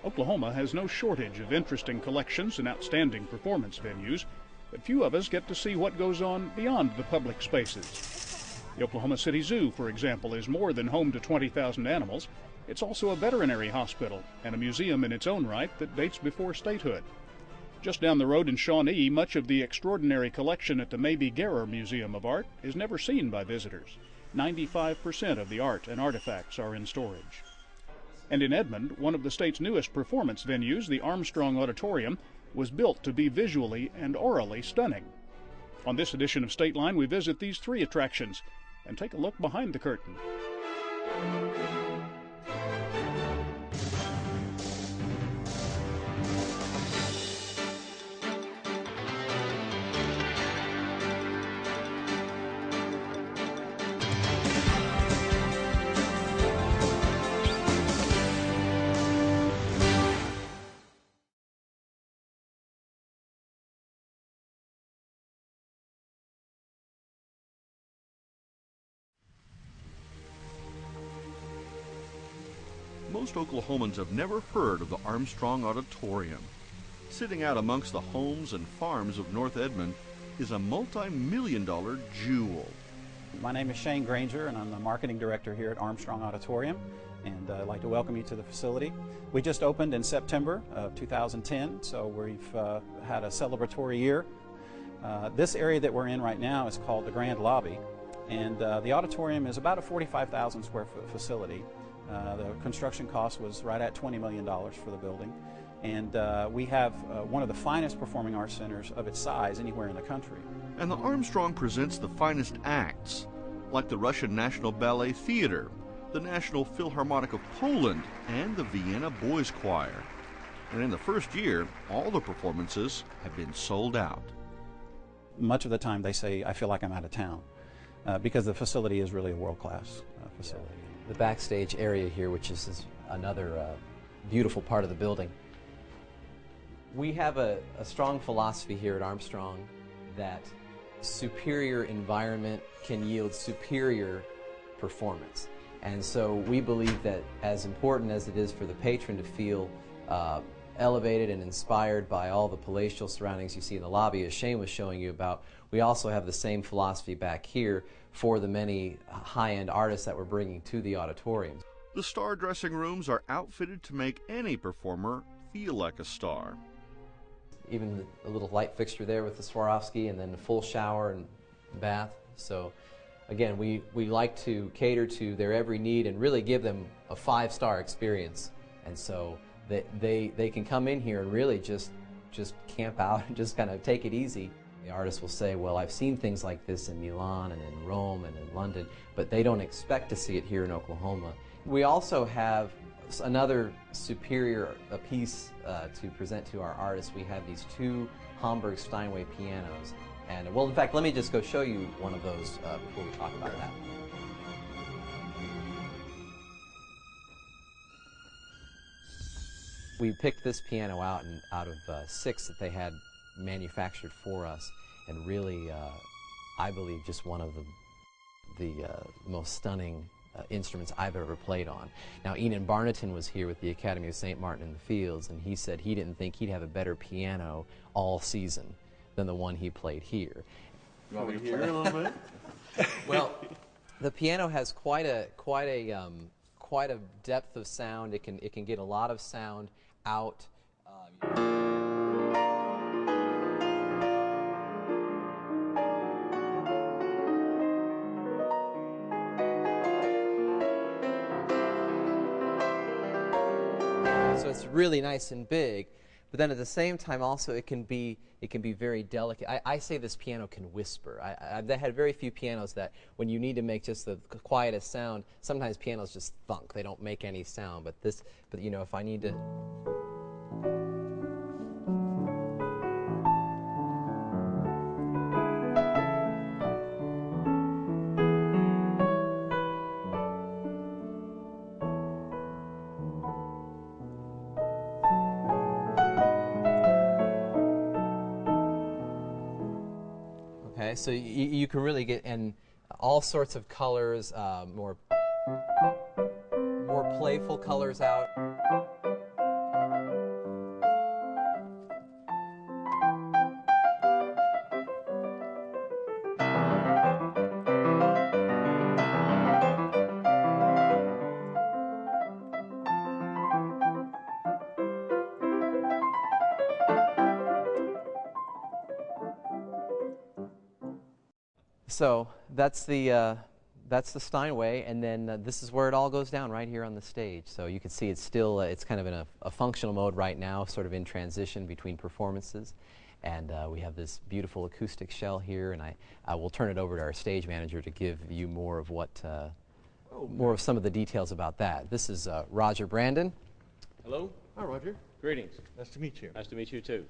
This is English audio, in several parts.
Oklahoma has no shortage of interesting collections and outstanding performance venues, but few of us get to see what goes on beyond the public spaces. The Oklahoma City Zoo, for example, is more than home to 20,000 animals. It's also a veterinary hospital and a museum in its own right that dates before statehood. Just down the road in Shawnee, much of the extraordinary collection at the Maybe Guerrer Museum of Art is never seen by visitors. 95% of the art and artifacts are in storage. And in Edmond, one of the state's newest performance venues, the Armstrong Auditorium, was built to be visually and orally stunning. On this edition of Stateline, we visit these three attractions and take a look behind the curtain. Most Oklahomans have never heard of the Armstrong Auditorium. Sitting out amongst the homes and farms of North Edmond is a multi-million-dollar jewel. My name is Shane Granger, and I'm the marketing director here at Armstrong Auditorium, and I'd like to welcome you to the facility. We just opened in September of 2010, so we've had a celebratory year. This area that we're in right now is called the Grand Lobby, and the auditorium is about a 45,000 square foot facility. The construction cost was right at $20 million for the building, and we have one of the finest performing arts centers of its size anywhere in the country. And the Armstrong presents the finest acts, like the Russian National Ballet Theater, the National Philharmonic of Poland, and the Vienna Boys Choir. And in the first year, all the performances have been sold out. Much of the time they say, I feel like I'm out of town, because the facility is really a world-class facility. The backstage area here, which is another beautiful part of the building. We have a strong philosophy here at Armstrong that superior environment can yield superior performance. And so we believe that as important as it is for the patron to feel elevated and inspired by all the palatial surroundings you see in the lobby, as Shane was showing you about, we also have the same philosophy back here for the many high-end artists that we're bringing to the auditorium. The star dressing rooms are outfitted to make any performer feel like a star. Even a little light fixture there with the Swarovski, and then a full shower and bath. So again, we like to cater to their every need and really give them a 5-star experience. And so they can come in here and really just camp out and just kind of take it easy. The artists will say, well, I've seen things like this in Milan and in Rome and in London, but they don't expect to see it here in Oklahoma. We also have another superior piece to present to our artists. We have these 2 Hamburg Steinway pianos. And, well, in fact, let me just go show you one of those before we talk about that. We picked this piano out of 6 that they had manufactured for us, and really, I believe, just one of the most stunning instruments I've ever played on. Now, Enon Barnaton was here with the Academy of St. Martin in the Fields, and he said he didn't think he'd have a better piano all season than the one he played here. You want me to hear a little bit? Well, the piano has quite a depth of sound. It can get a lot of sound out. So it's really nice and big, but then at the same time also it can be very delicate. I say this piano can whisper. I've had very few pianos that when you need to make just the quietest sound, sometimes pianos just thunk. They don't make any sound, but you know, if I need to. Okay, so you can really get in all sorts of colors, more playful colors out. So that's the Steinway, and then this is where it all goes down right here on the stage. So you can see it's still it's kind of in a functional mode right now, sort of in transition between performances. And we have this beautiful acoustic shell here, and I will turn it over to our stage manager to give you more of what more of some of the details about that. This is Roger Brandon. Hello. Hi, Roger. Greetings. Nice to meet you. Nice to meet you too.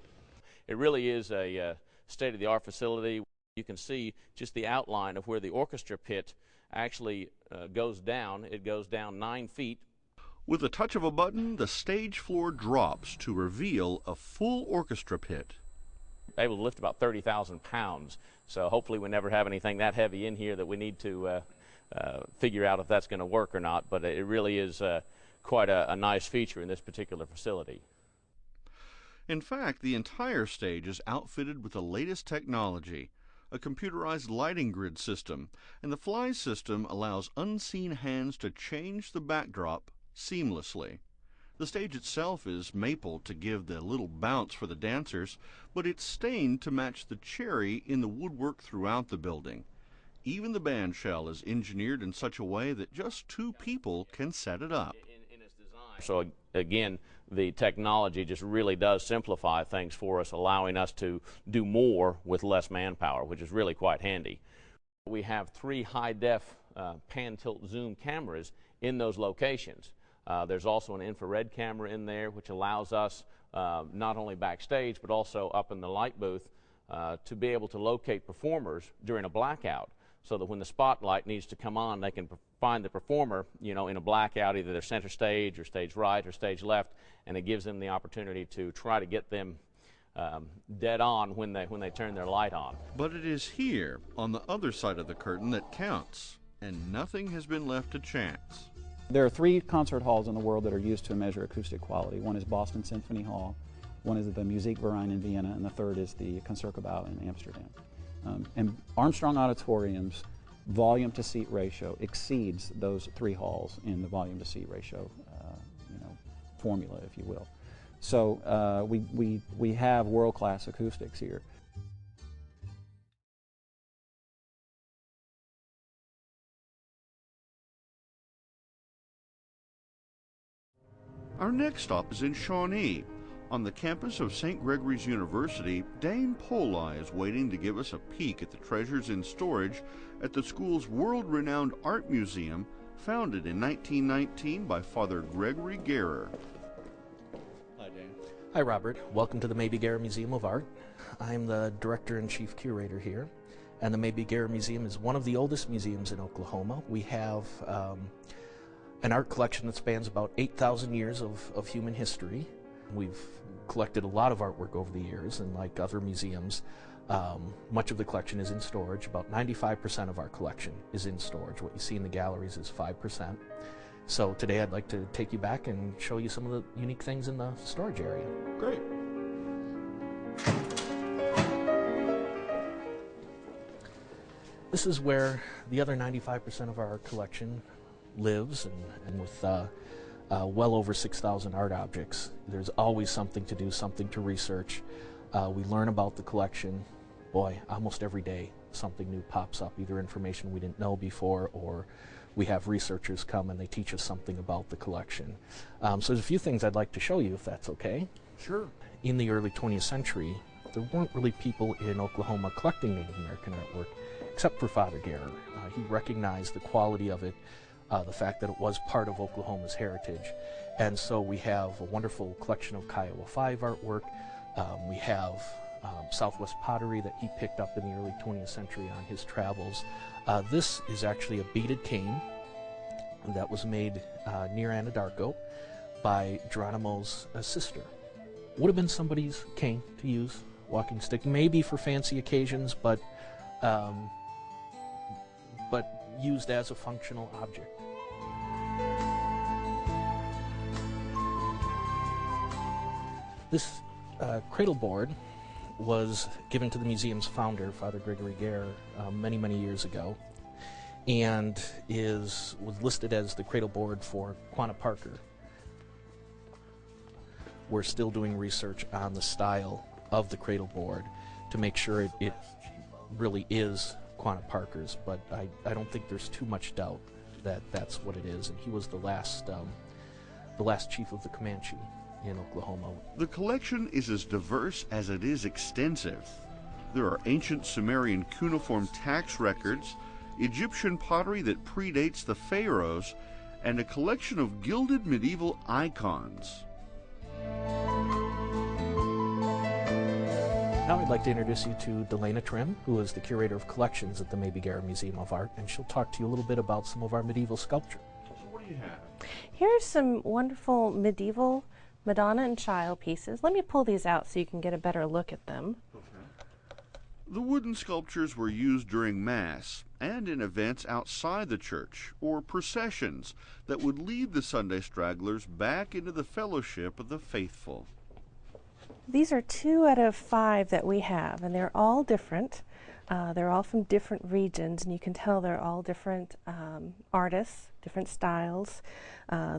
It really is a state-of-the-art facility. You can see just the outline of where the orchestra pit actually goes down. It goes down 9 feet. With a touch of a button, the stage floor drops to reveal a full orchestra pit. Able to lift about 30,000 pounds. So hopefully we never have anything that heavy in here that we need to figure out if that's going to work or not. But it really is quite a nice feature in this particular facility. In fact, the entire stage is outfitted with the latest technology, a computerized lighting grid system, and the Fly system allows unseen hands to change the backdrop seamlessly. The stage itself is maple to give the little bounce for the dancers, but it's stained to match the cherry in the woodwork throughout the building. Even the band shell is engineered in such a way that just 2 people can set it up. So again, the technology just really does simplify things for us, allowing us to do more with less manpower, which is really quite handy. We have 3 high-def pan-tilt zoom cameras in those locations. There's also an infrared camera in there, which allows us not only backstage but also up in the light booth to be able to locate performers during a blackout, so that when the spotlight needs to come on, they can find the performer, you know, in a blackout, either they're center stage or stage right or stage left, and it gives them the opportunity to try to get them dead on when they turn their light on. But it is here, on the other side of the curtain, that counts, and nothing has been left to chance. There are 3 concert halls in the world that are used to measure acoustic quality. One is Boston Symphony Hall, one is the Musikverein in Vienna, and the third is the Concertgebouw in Amsterdam. And Armstrong Auditorium's volume to seat ratio exceeds those 3 halls in the volume to seat ratio formula, if you will. So we have world-class acoustics here. Our next stop is in Shawnee. On the campus of St. Gregory's University, Dame Poli is waiting to give us a peek at the treasures in storage at the school's world-renowned art museum, founded in 1919 by Father Gregory Guerrer. Hi, Dame. Hi, Robert. Welcome to the Maybe Guerrer Museum of Art. I'm the director and chief curator here, and the Maybe Guerrer Museum is one of the oldest museums in Oklahoma. We have an art collection that spans about 8,000 years of human history. We've collected a lot of artwork over the years, and like other museums, much of the collection is in storage. About 95% of our collection is in storage. What you see in the galleries is 5%. So today I'd like to take you back and show you some of the unique things in the storage area. Great. This is where the other 95% of our collection lives, and with well over 6,000 art objects. There's always something to do, something to research. We learn about the collection, boy, almost every day something new pops up, either information we didn't know before, or we have researchers come and they teach us something about the collection. So there's a few things I'd like to show you, if that's okay. Sure. In the early 20th century, there weren't really people in Oklahoma collecting Native American artwork, except for Father Guerrer. He recognized the quality of it, the fact that it was part of Oklahoma's heritage. And so we have a wonderful collection of Kiowa 5 artwork. We have Southwest pottery that he picked up in the early 20th century on his travels. This is actually a beaded cane that was made near Anadarko by Geronimo's sister. Would have been somebody's cane to use, walking stick, maybe for fancy occasions, but used as a functional object. This cradle board was given to the museum's founder, Father Gregory Gare, many, many years ago, and was listed as the cradle board for Quanah Parker. We're still doing research on the style of the cradle board to make sure it really is Quanah Parker's, but I don't think there's too much doubt that that's what it is, and he was the last chief of the Comanche in Oklahoma. The collection is as diverse as it is extensive. There are ancient Sumerian cuneiform tax records, Egyptian pottery that predates the pharaohs, and a collection of gilded medieval icons. Now I'd like to introduce you to Delana Trim, who is the curator of collections at the Maybe-Guerra Museum of Art, and she'll talk to you a little bit about some of our medieval sculpture. So what do you have? Here's some wonderful medieval Madonna and Child pieces. Let me pull these out so you can get a better look at them. Okay. The wooden sculptures were used during Mass and in events outside the church, or processions that would lead the Sunday stragglers back into the fellowship of the faithful. These are 2 out of 5 that we have, and they're all different. They're all from different regions, and you can tell they're all different artists, different styles.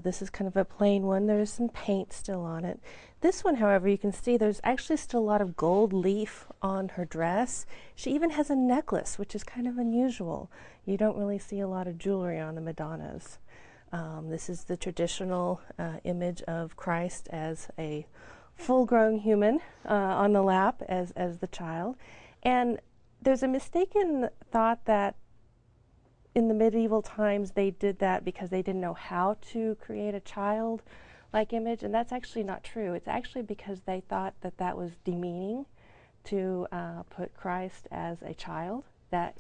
This is kind of a plain one. There's some paint still on it. This one, however, you can see there's actually still a lot of gold leaf on her dress. She even has a necklace, which is kind of unusual. You don't really see a lot of jewelry on the Madonnas. This is the traditional image of Christ as a full-grown human on the lap as the child. And there's a mistaken thought that in the medieval times they did that because they didn't know how to create a child-like image, and that's actually not true. It's actually because they thought that that was demeaning to put Christ as a child, that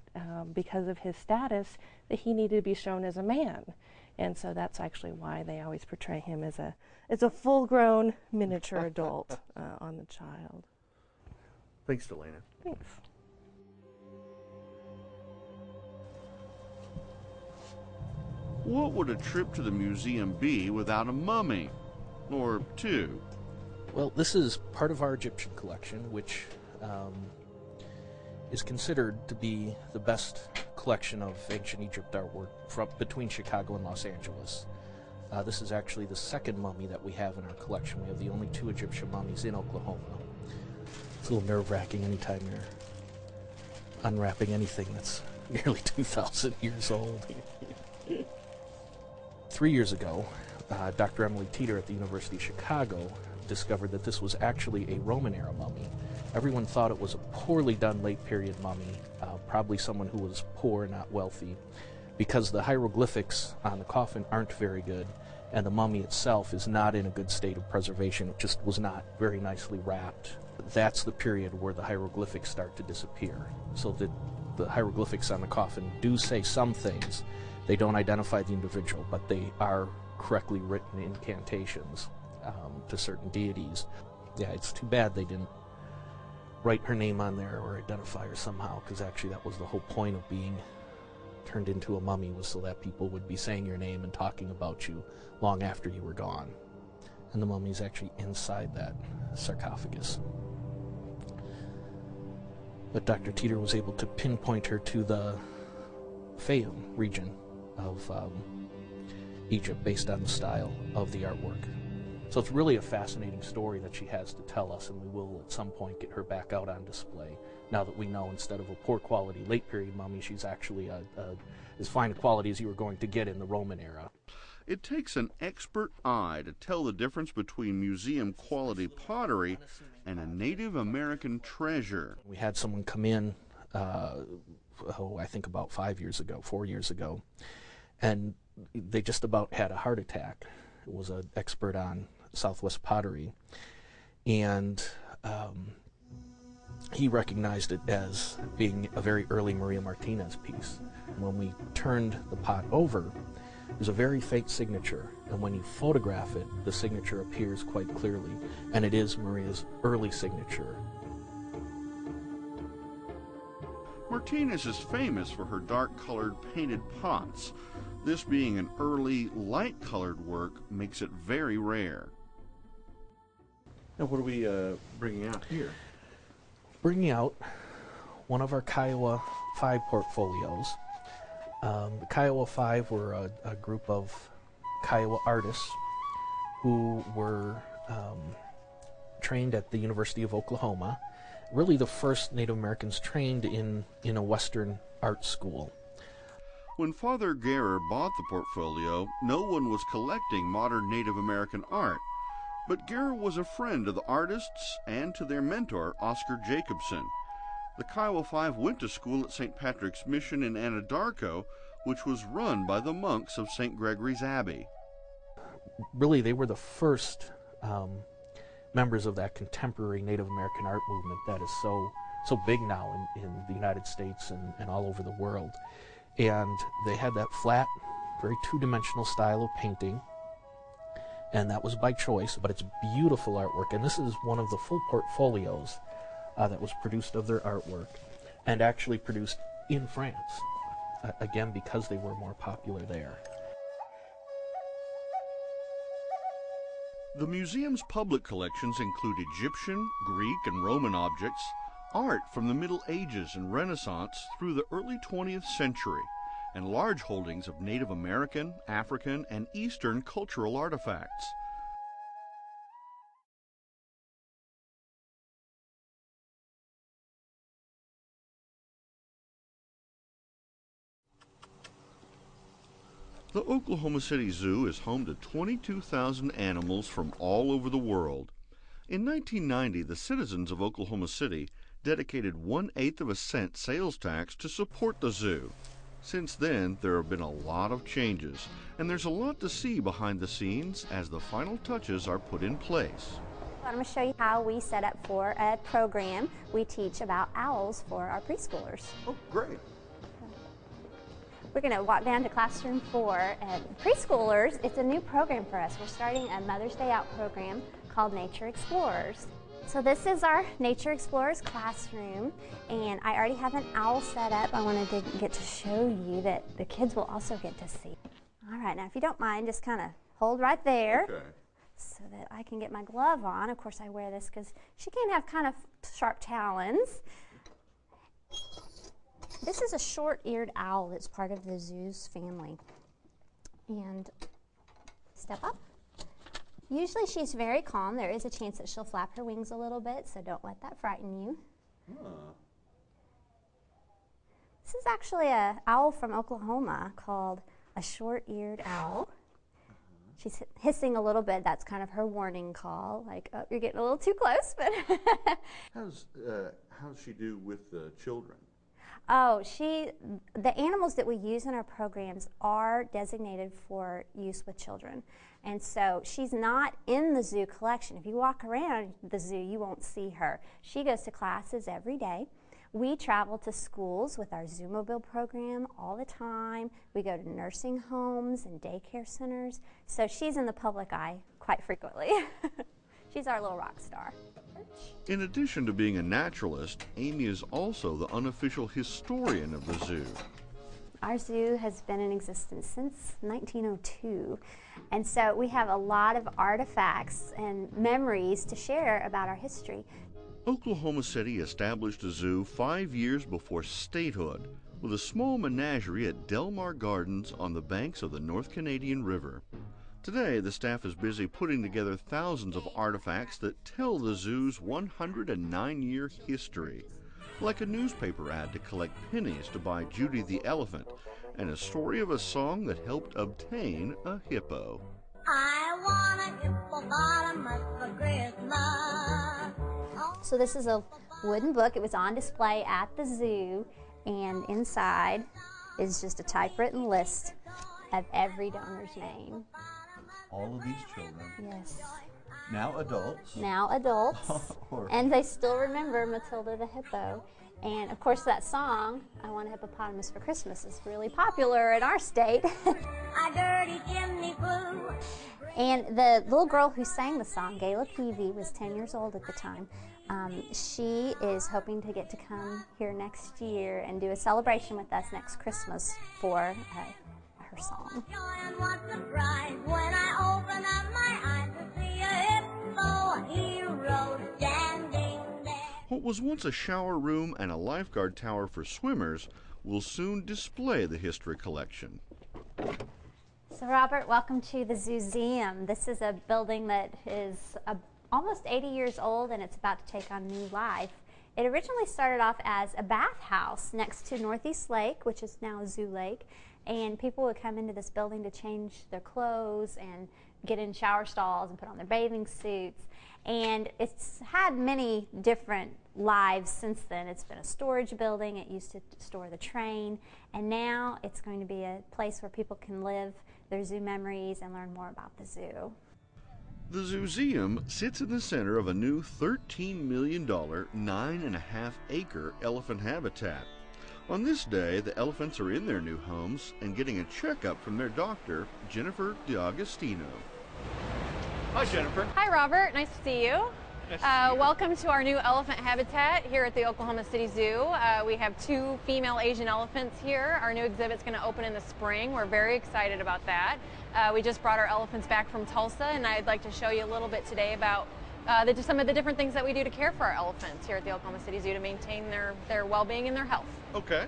because of his status that he needed to be shown as a man. And so that's actually why they always portray him as a full-grown miniature adult on the child. Thanks, Delana. Thanks. What would a trip to the museum be without a mummy? Or 2? Well, this is part of our Egyptian collection, which is considered to be the best collection of ancient Egypt artwork between Chicago and Los Angeles. This is actually the second mummy that we have in our collection. We have the only 2 Egyptian mummies in Oklahoma. It's a little nerve-wracking anytime you're unwrapping anything that's nearly 2,000 years old. 3 years ago, Dr. Emily Teeter at the University of Chicago discovered that this was actually a Roman-era mummy. Everyone thought it was a poorly done late-period mummy, probably someone who was poor, not wealthy, because the hieroglyphics on the coffin aren't very good, and the mummy itself is not in a good state of preservation. It just was not very nicely wrapped. That's the period where the hieroglyphics start to disappear, so that the hieroglyphics on the coffin do say some things. They don't identify the individual, but they are correctly written incantations to certain deities. Yeah, it's too bad they didn't write her name on there or identify her somehow, because actually that was the whole point of being turned into a mummy, was so that people would be saying your name and talking about you long after you were gone. And the mummy's actually inside that sarcophagus. But Dr. Teeter was able to pinpoint her to the Fayum region of Egypt based on the style of the artwork. So it's really a fascinating story that she has to tell us, and we will at some point get her back out on display, now that we know instead of a poor quality late period mummy, she's actually as fine a quality as you were going to get in the Roman era. It takes an expert eye to tell the difference between museum quality pottery and a Native American treasure. We had someone come in, I think about 4 years ago, and they just about had a heart attack. It was an expert on Southwest pottery, and he recognized it as being a very early Maria Martinez piece. When we turned the pot over, there's a very faint signature, and when you photograph it, the signature appears quite clearly, and it is Maria's early signature. Martinez is famous for her dark-colored painted pots. This being an early, light-colored work makes it very rare. Now, what are we bringing out here? Bringing out one of our Kiowa 5 portfolios. The Kiowa 5 were a group of Kiowa artists who were trained at the University of Oklahoma, really the first Native Americans trained in a Western art school. When Father Gerer bought the portfolio, no one was collecting modern Native American art. But Gerer was a friend of the artists and to their mentor, Oscar Jacobson. The Kiowa 5 went to school at St. Patrick's Mission in Anadarko, which was run by the monks of St. Gregory's Abbey. Really, they were the first members of that contemporary Native American art movement that is so big now in the United States and all over the world. And they had that flat, very two-dimensional style of painting, and that was by choice, but it's beautiful artwork. And this is one of the full portfolios that was produced of their artwork, and actually produced in France, again, because they were more popular there. The museum's public collections include Egyptian, Greek, and Roman objects, art from the Middle Ages and Renaissance through the early 20th century, and large holdings of Native American, African, and Eastern cultural artifacts. The Oklahoma City Zoo is home to 22,000 animals from all over the world. In 1990, the citizens of Oklahoma City dedicated 1/8 of a cent sales tax to support the zoo. Since then, there have been a lot of changes, and there's a lot to see behind the scenes as the final touches are put in place. I'm going to show you how we set up for a program. We teach about owls for our preschoolers. Oh, great. We're going to walk down to classroom 4. Preschoolers, it's a new program for us. We're starting a Mother's Day Out program called Nature Explorers. So this is our Nature Explorers classroom, and I already have an owl set up. I wanted to get to show you that the kids will also get to see. All right, now if you don't mind, just kind of hold right there. Okay. So that I can get my glove on. Of course I wear this because she can have kind of sharp talons. This is a short-eared owl that's part of the zoo's family. And step up. Usually she's very calm. There is a chance that she'll flap her wings a little bit, so don't let that frighten you. This is actually an owl from Oklahoma called a short-eared owl. She's hissing a little bit. That's kind of her warning call, like, oh, you're getting a little too close. But How's she do with the children? Oh, the animals that we use in our programs are designated for use with children. And so she's not in the zoo collection. If you walk around the zoo, you won't see her. She goes to classes every day. We travel to schools with our Zoomobile program all the time. We go to nursing homes and daycare centers. So she's in the public eye quite frequently. She's our little rock star. In addition to being a naturalist, Amy is also the unofficial historian of the zoo. Our zoo has been in existence since 1902, and so we have a lot of artifacts and memories to share about our history. Oklahoma City established a zoo 5 years before statehood, with a small menagerie at Delmar Gardens on the banks of the North Canadian River. Today, the staff is busy putting together thousands of artifacts that tell the zoo's 109-year history, like a newspaper ad to collect pennies to buy Judy the elephant, and a story of a song that helped obtain a hippo. I want a hippopotamus for Christmas. So this is a wooden book. It was on display at the zoo, and inside is just a typewritten list of every donor's name. All of these children. Yes. Now adults. Now adults. And they still remember Matilda the hippo. And of course that song, I Want a Hippopotamus for Christmas, is really popular in our state. A dirty chimney flue. And the little girl who sang the song, Gayla Peavy, was 10 years old at the time. She is hoping to get to come here next year and do a celebration with us next Christmas for her song. And what surprise when I open up my eyes to see a hippo hero. What was once a shower room and a lifeguard tower for swimmers will soon display the history collection. So Robert, welcome to the Zooseum. This is a building that is almost 80 years old, and it's about to take on new life. It originally started off as a bathhouse next to Northeast Lake, which is now Zoo Lake, and people would come into this building to change their clothes and get in shower stalls and put on their bathing suits. And it's had many different lives since then. It's been a storage building. It used to store the train, and now it's going to be a place where people can live their zoo memories and learn more about the zoo. The Zooseum sits in the center of a new $13 million, 9.5-acre elephant habitat. On this day, the elephants are in their new homes and getting a checkup from their doctor, Jennifer D'Agostino. Hi, Jennifer. Hi, Robert. Nice to see you. Welcome to our new elephant habitat here at the Oklahoma City Zoo. We have 2 female Asian elephants here. Our new exhibit's going to open in the spring. We're very excited about that. We just brought our elephants back from Tulsa, and I'd like to show you a little bit today about some of the different things that we do to care for our elephants here at the Oklahoma City Zoo to maintain their well-being and their health. Okay.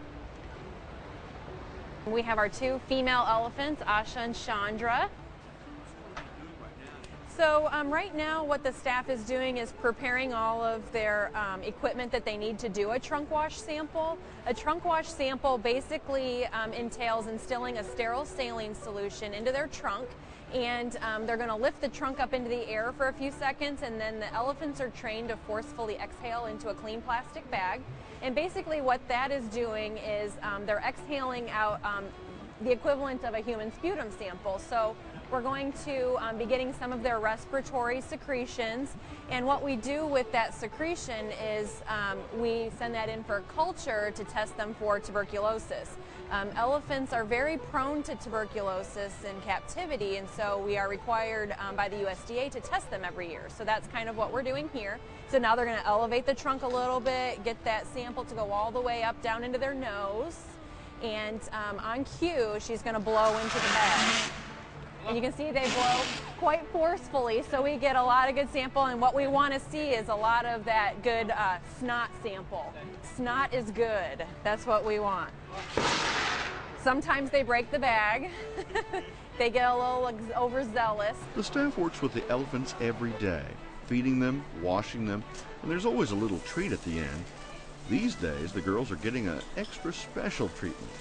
We have our 2 female elephants, Asha and Chandra. So right now what the staff is doing is preparing all of their equipment that they need to do a trunk wash sample. A trunk wash sample basically entails instilling a sterile saline solution into their trunk, and they're going to lift the trunk up into the air for a few seconds, and then the elephants are trained to forcefully exhale into a clean plastic bag. And basically what that is doing is they're exhaling out the equivalent of a human sputum sample. So we're going to be getting some of their respiratory secretions, and what we do with that secretion is we send that in for culture to test them for tuberculosis. Elephants are very prone to tuberculosis in captivity, and so we are required by the USDA to test them every year. So that's kind of what we're doing here. So now they're going to elevate the trunk a little bit, get that sample to go all the way up down into their nose, and on cue she's going to blow into the bag. And you can see they blow quite forcefully, so we get a lot of good sample, and what we want to see is a lot of that good snot sample. Snot is good. That's what we want. Sometimes they break the bag. They get a little overzealous. The staff works with the elephants every day, feeding them, washing them, and there's always a little treat at the end. These days, the girls are getting an extra special treatment.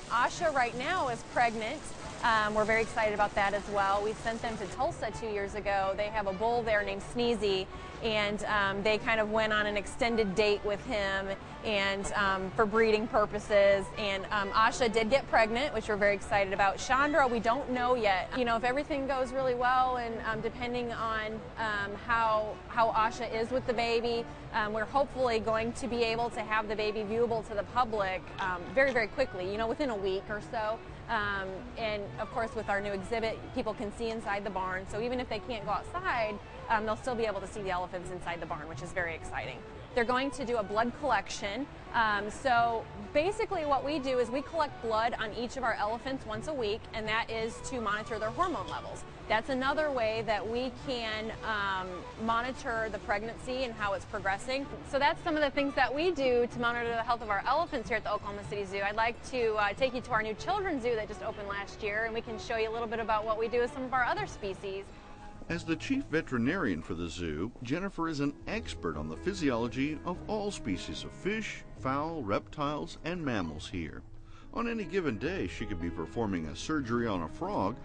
Asha right now is pregnant. We're very excited about that as well. We sent them to Tulsa 2 years ago. They have a bull there named Sneezy, and they kind of went on an extended date with him and for breeding purposes. And Asha did get pregnant, which we're very excited about. Chandra, we don't know yet. You know, if everything goes really well, and depending on how Asha is with the baby, we're hopefully going to be able to have the baby viewable to the public very, very quickly, you know, within a week or so. And of course, with our new exhibit, people can see inside the barn. So even if they can't go outside, they'll still be able to see the elephants inside the barn, which is very exciting. They're going to do a blood collection. So basically what we do is we collect blood on each of our elephants once a week, and that is to monitor their hormone levels. That's another way that we can monitor the pregnancy and how it's progressing. So that's some of the things that we do to monitor the health of our elephants here at the Oklahoma City Zoo. I'd like to take you to our new children's zoo that just opened last year, and we can show you a little bit about what we do with some of our other species. As the chief veterinarian for the zoo, Jennifer is an expert on the physiology of all species of fish, fowl, reptiles, and mammals here. On any given day, she could be performing a surgery on a frog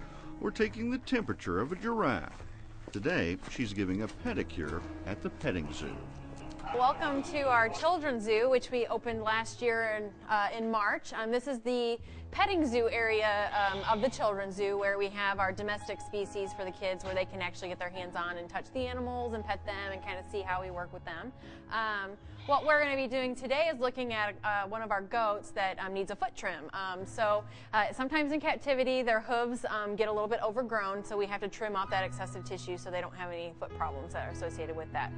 or taking the temperature of a giraffe. Today, she's giving a pedicure at the petting zoo. Welcome to our children's zoo, which we opened last year in March. This is the petting zoo area of the children's zoo, where we have our domestic species for the kids, where they can actually get their hands on and touch the animals and pet them and kind of see how we work with them. What we're going to be doing today is looking at one of our goats that needs a foot trim. Sometimes in captivity, their hooves get a little bit overgrown, so we have to trim off that excessive tissue so they don't have any foot problems that are associated with that.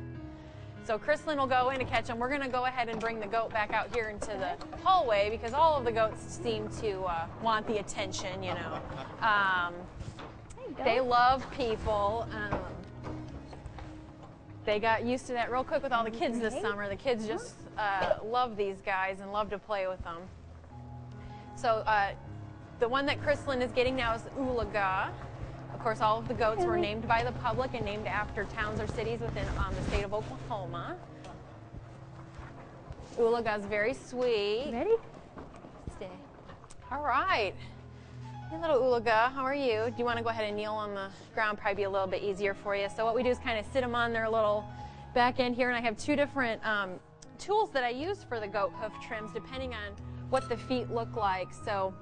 So Chrislyn will go in to catch them. We're going to go ahead and bring the goat back out here into the hallway, because all of the goats seem to want the attention, you know. They love people. They got used to that real quick with all the kids this summer. The kids just love these guys and love to play with them. So the one that Chrislyn is getting now is Oolaga. Of course, all of the goats were named by the public and named after towns or cities within the state of Oklahoma. Oolaga's very sweet. Ready? Stay. All right. Hey, little Oolaga, how are you? Do you want to go ahead and kneel on the ground? Probably be a little bit easier for you. So what we do is kind of sit them on their little back end here, and I have two different tools that I use for the goat hoof trims depending on what the feet look like. So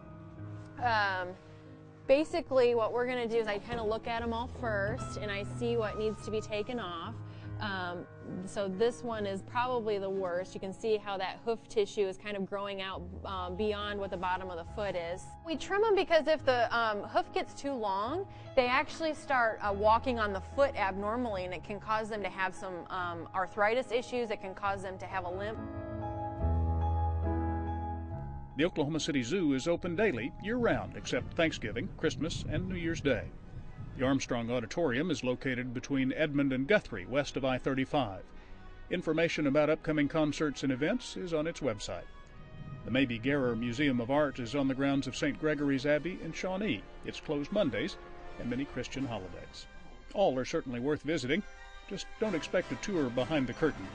basically what we're going to do is I kind of look at them all first, and I see what needs to be taken off. So this one is probably the worst. You can see how that hoof tissue is kind of growing out beyond what the bottom of the foot is. We trim them because if the hoof gets too long, they actually start walking on the foot abnormally, and it can cause them to have some arthritis issues. It can cause them to have a limp. The Oklahoma City Zoo is open daily, year-round, except Thanksgiving, Christmas, and New Year's Day. The Armstrong Auditorium is located between Edmond and Guthrie, west of I-35. Information about upcoming concerts and events is on its website. The Maybe Guerrer Museum of Art is on the grounds of St. Gregory's Abbey in Shawnee. It's closed Mondays and many Christian holidays. All are certainly worth visiting. Just don't expect a tour behind the curtain.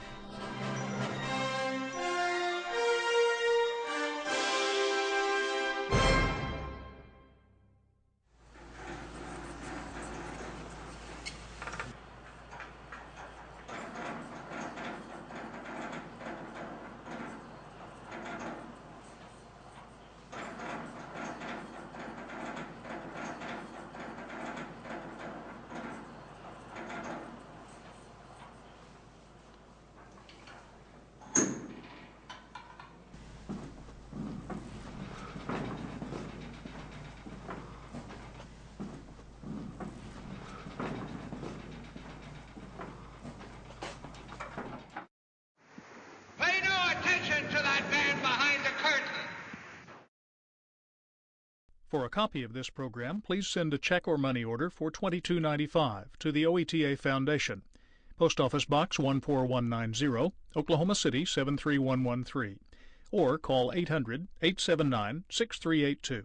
For a copy of this program, please send a check or money order for $22.95 to the OETA Foundation, Post Office Box 14190, Oklahoma City 73113, or call 800-879-6382.